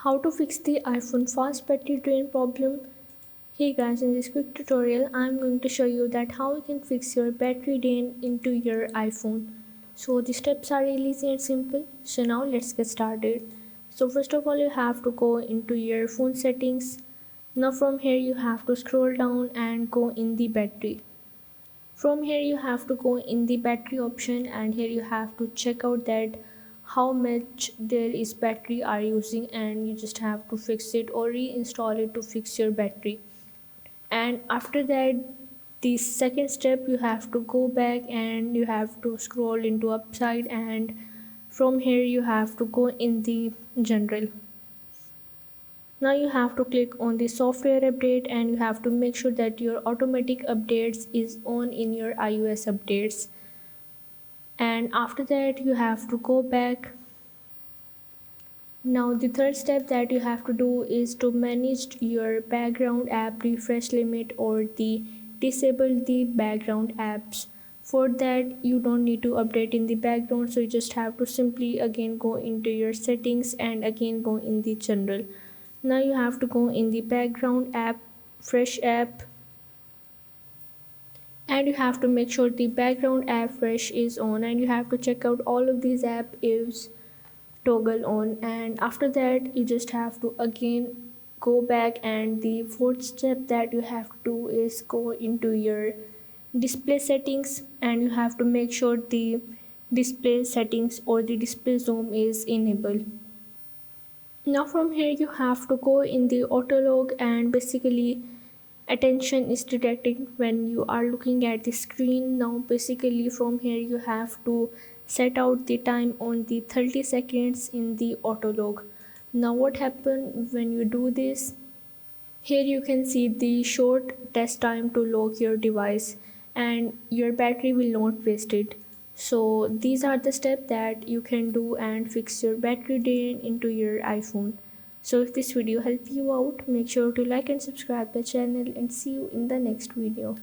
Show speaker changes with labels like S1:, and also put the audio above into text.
S1: How to fix the iPhone fast battery drain problem. Hey guys, in this quick tutorial I'm going to show you that how you can fix your battery drain into your iPhone. So the steps are really easy and simple. So now let's get started. So first of all you have to go into your phone settings. Now from here you have to scroll down and go in the battery. From here you have to go in the battery option, and here you have to check out that how much there is battery are using, and you just have to fix it or reinstall it to fix your battery. And after that, the second step, you have to go back and you have to scroll into upside, and from here you have to go in the general. Now you have to click on the software update, and you have to make sure that your automatic updates is on in your iOS updates. And after that you have to go back. Now the third step that you have to do is to manage your background app refresh limit or the disable the background apps. For that you don't need to update in the background, so you just have to simply again go into your settings and again go in the general. Now you have to go in the background app fresh app, and you have to make sure the background app fresh is on, and you have to check out all of these app is toggle on. And after that you just have to again go back, and the fourth step that you have to do is go into your display settings, and you have to make sure the display settings or the display zoom is enabled. Now from here you have to go in the auto log, and basically attention is detecting when you are looking at the screen. Now basically from here you have to set out the time on the 30 seconds in the auto log. Now what happens when you do this? Here you can see the short test time to lock your device, and your battery will not waste it. So these are the steps that you can do and fix your battery drain into your iPhone. So if this video helped you out, make sure to like and subscribe the channel, and see you in the next video.